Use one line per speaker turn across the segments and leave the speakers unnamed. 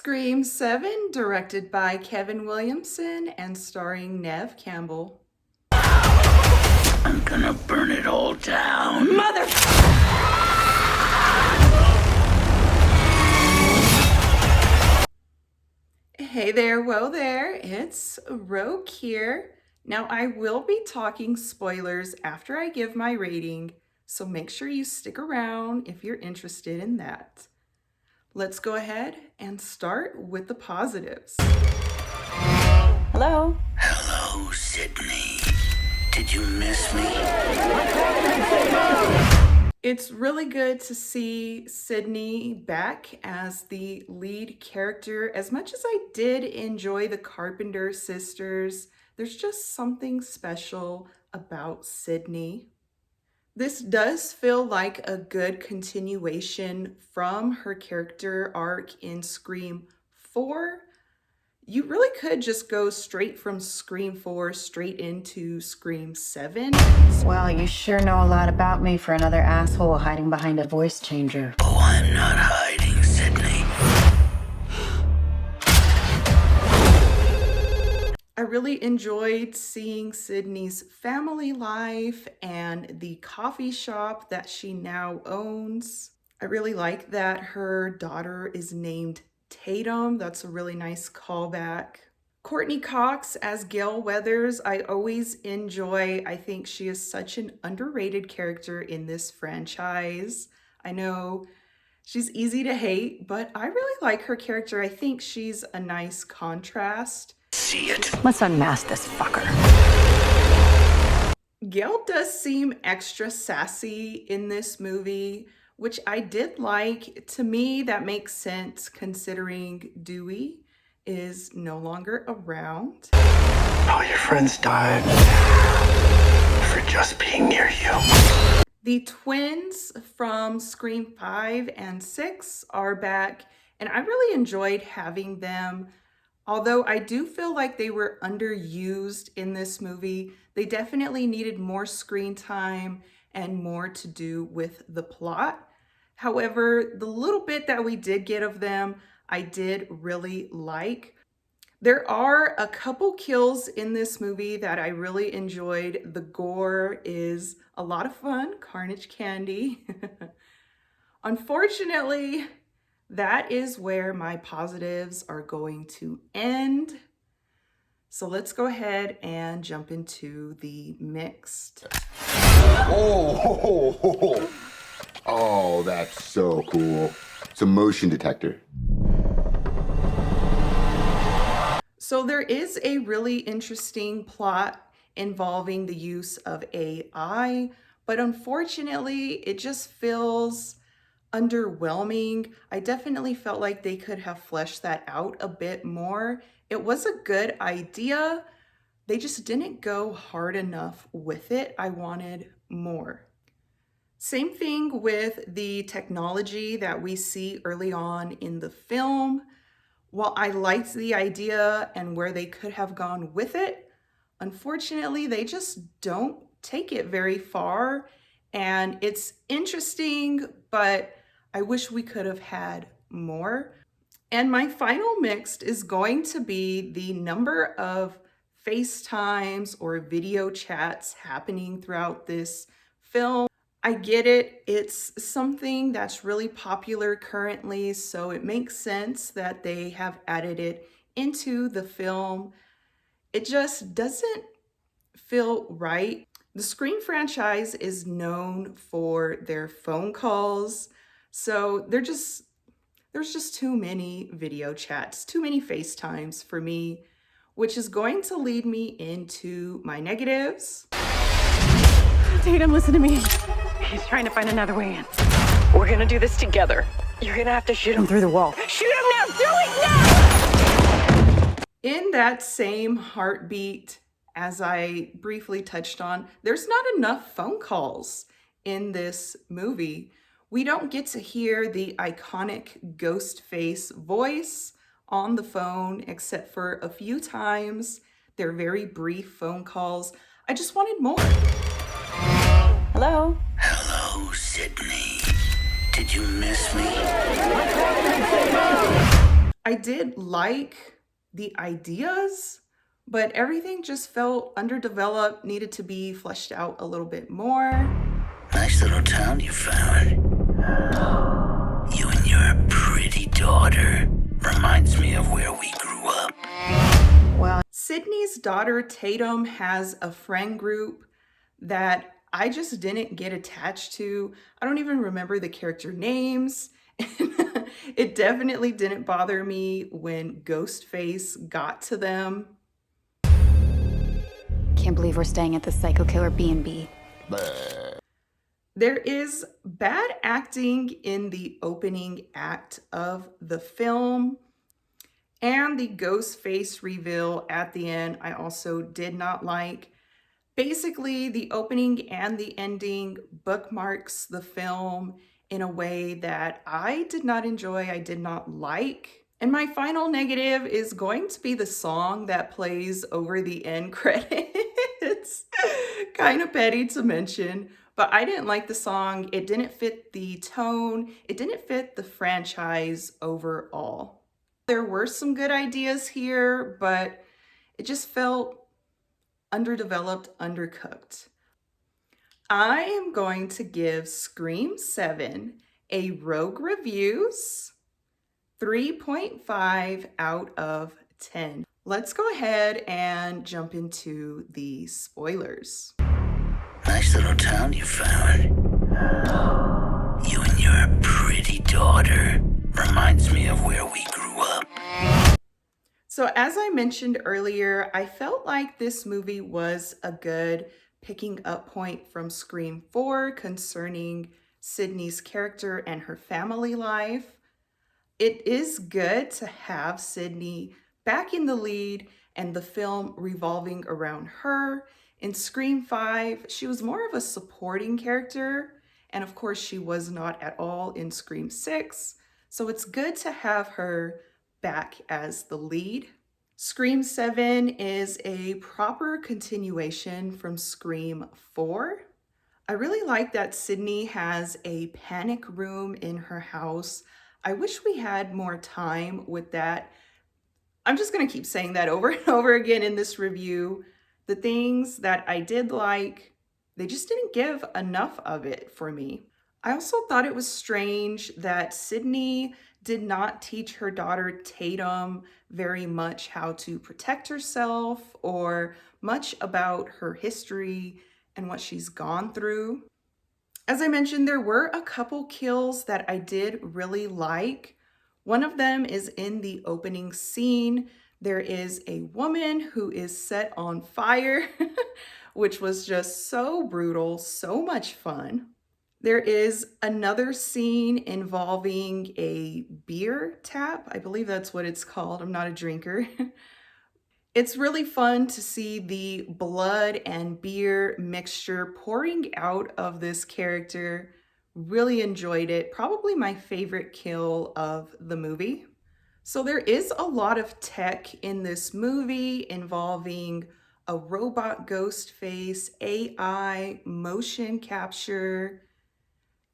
Scream 7, directed by Kevin Williamson and starring Neve Campbell.
I'm gonna burn it all down.
Mother!
Hey there, whoa there, it's Roke here. Now I will be talking spoilers after I give my rating, so make sure you stick around if you're interested in that. Let's go ahead and start with the positives.
Hello?
Hello, Sydney. Did you miss me?
It's really good to see Sydney back as the lead character. As much as I did enjoy the Carpenter sisters, there's just something special about Sydney. This does feel like a good continuation from her character arc in Scream 4. You really could just go straight from Scream 4 straight into Scream 7.
Well, you sure know a lot about me for another asshole hiding behind a voice changer.
Oh, I'm not hiding, Sydney.
I really enjoyed seeing Sydney's family life and the coffee shop that she now owns. I really like that her daughter is named Tatum. That's a really nice callback. Courtney Cox as Gail Weathers, I always enjoy. I think she is such an underrated character in this franchise. I know she's easy to hate, but I really like her character. I think she's a nice contrast.
See it.
Let's unmask this fucker.
Gail does seem extra sassy in this movie, which I did like. To me, that makes sense considering Dewey is no longer around.
All your friends died for just being near you.
The twins from Scream 5 and 6 are back, and I really enjoyed having them. Although I do feel like they were underused in this movie. They definitely needed more screen time and more to do with the plot. However, the little bit that we did get of them, I did really like. There are a couple kills in this movie that I really enjoyed. The gore is a lot of fun, carnage candy. Unfortunately, that is where my positives are going to end. So let's go ahead and jump into the mixed.
Oh, that's so cool. It's a motion detector.
So there is a really interesting plot involving the use of AI, but unfortunately, it just feels underwhelming. I definitely felt like they could have fleshed that out a bit more. It was a good idea. They just didn't go hard enough with it. I wanted more. Same thing with the technology that we see early on in the film. While I liked the idea and where they could have gone with it, unfortunately, they just don't take it very far. And it's interesting, but I wish we could have had more. And my final mixed is going to be the number of FaceTimes or video chats happening throughout this film. I get it. It's something that's really popular currently, so it makes sense that they have added it into the film. It just doesn't feel right. The Scream franchise is known for their phone calls, so there's just too many video chats, too many FaceTimes for me, which is going to lead me into my negatives.
Tatum, listen to me. He's trying to find another way in. We're gonna do this together. You're gonna have to shoot him through the wall. Shoot him now! Do it now!
In that same heartbeat, as I briefly touched on, there's not enough phone calls in this movie. We don't get to hear the iconic Ghostface voice on the phone, except for a few times. They're very brief phone calls. I just wanted more.
Hello?
Hello, Sydney. Did you miss me?
I did like the ideas, but everything just felt underdeveloped, needed to be fleshed out a little bit more.
Nice little town you found. You and your pretty daughter. Reminds me of where we grew up.
Well,
Sydney's daughter Tatum has a friend group that I just didn't get attached to. I don't even remember the character names. It definitely didn't bother me when Ghostface got to them.
Can't believe we're staying at the Psycho Killer B&B.
There is bad acting in the opening act of the film, and the Ghostface reveal at the end I also did not like. Basically, the opening and the ending bookmarks the film in a way that I did not enjoy, I did not like. And my final negative is going to be the song that plays over the end credits. Kind of petty to mention, but I didn't like the song. It didn't fit the tone. It didn't fit the franchise overall. There were some good ideas here, but it just felt underdeveloped, undercooked. I am going to give Scream 7 a Rogue Reviews 3.5 out of 10. Let's go ahead and jump into the spoilers.
Nice little town you found. You and your pretty daughter. Reminds me of where we grew up.
So as I mentioned earlier, I felt like this movie was a good picking up point from Scream 4 concerning Sydney's character and her family life. It is good to have Sydney back in the lead and the film revolving around her. In Scream 5, she was more of a supporting character, and of course she was not at all in Scream 6, so it's good to have her back as the lead. Scream 7 is a proper continuation from Scream 4. I really like that Sydney has a panic room in her house. I wish we had more time with that. I'm just going to keep saying that over and over again in this review. The things that I did like, they just didn't give enough of it for me. I also thought it was strange that Sydney did not teach her daughter Tatum very much how to protect herself or much about her history and what she's gone through. As I mentioned, there were a couple kills that I did really like. One of them is in the opening scene. There is a woman who is set on fire, which was just so brutal, so much fun. There is another scene involving a beer tap. I believe that's what it's called. I'm not a drinker. It's really fun to see the blood and beer mixture pouring out of this character. Really enjoyed it. Probably my favorite kill of the movie. So there is a lot of tech in this movie involving a robot ghost face, AI, motion capture,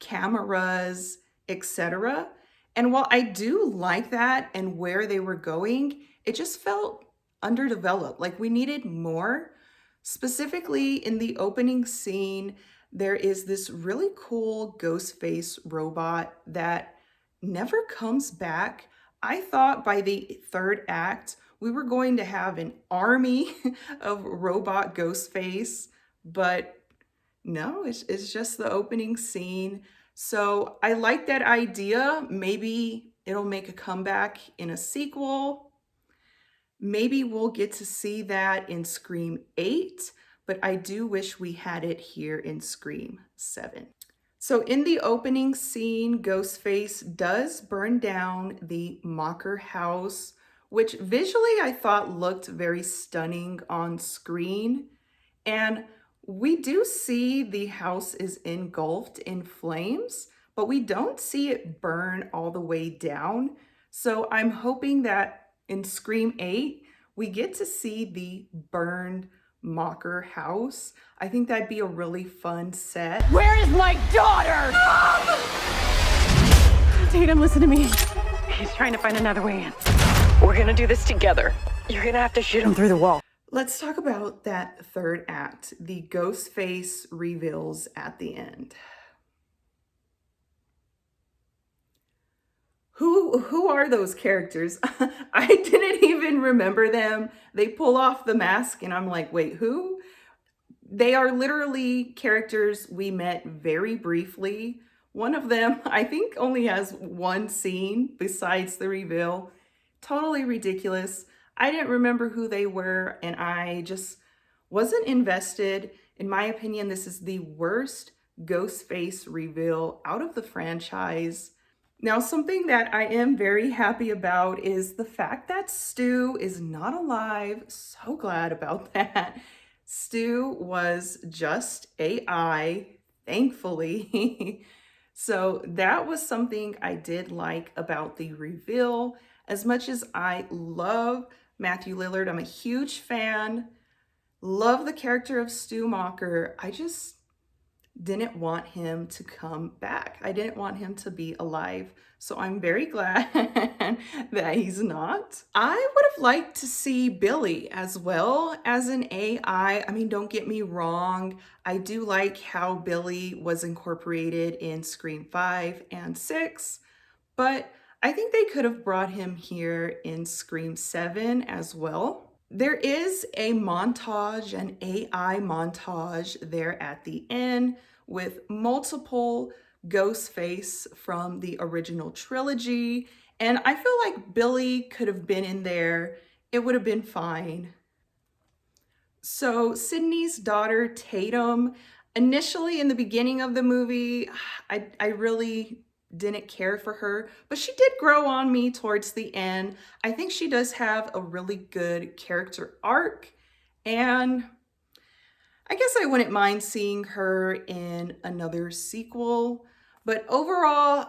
cameras, etc. And while I do like that and where they were going, it just felt underdeveloped. Like we needed more. Specifically in the opening scene, there is this really cool ghost face robot that never comes back. I thought by the third act, we were going to have an army of robot Ghostface, but no, it's just the opening scene. So I like that idea. Maybe it'll make a comeback in a sequel. Maybe we'll get to see that in Scream 8, but I do wish we had it here in Scream 7. So in the opening scene, Ghostface does burn down the Mocker house, which visually I thought looked very stunning on screen. And we do see the house is engulfed in flames, but we don't see it burn all the way down. So I'm hoping that in Scream 8, we get to see the burned Mocker house. I think that'd be a really fun set.
Where is my daughter?
Tatum, listen to me.
He's trying to find another way in. We're gonna do this together. You're gonna have to shoot him through the wall.
Let's talk about that third act, the ghost face reveals at the end. Who are those characters? I didn't even remember them. They pull off the mask and I'm like, wait, who? They are literally characters we met very briefly. One of them, I think, only has one scene besides the reveal. Totally ridiculous. I didn't remember who they were and I just wasn't invested. In my opinion, this is the worst Ghostface reveal out of the franchise. Now, something that I am very happy about is the fact that Stu is not alive. So glad about that. Stu was just AI, thankfully. So that was something I did like about the reveal. As much as I love Matthew Lillard, I'm a huge fan, love the character of Stu Macher, I just didn't want him to come back. I didn't want him to be alive. So I'm very glad that he's not. I would have liked to see Billy as well as an AI. I mean, don't get me wrong. I do like how Billy was incorporated in Scream 5 and 6, but I think they could have brought him here in Scream 7 as well. There is a montage, an AI montage there at the end with multiple Ghostface from the original trilogy. And I feel like Billy could have been in there. It would have been fine. So Sydney's daughter, Tatum, initially in the beginning of the movie, I really didn't care for her, but she did grow on me towards the end. I think she does have a really good character arc, and I guess I wouldn't mind seeing her in another sequel. But overall,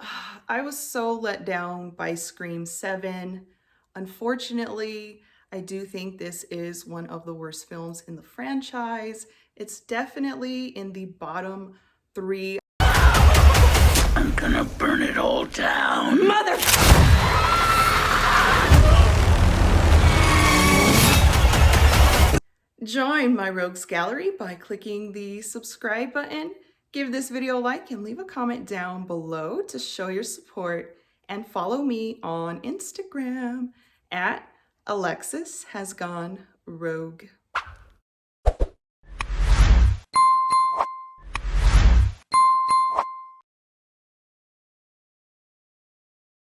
I was so let down by Scream 7. Unfortunately, I do think this is one of the worst films in the franchise. It's definitely in the bottom 3.
I'm gonna burn it all down.
Mother!
Join my Rogues Gallery by clicking the subscribe button. Give this video a like and leave a comment down below to show your support. And follow me on Instagram at Alexis Has Gone Rogue.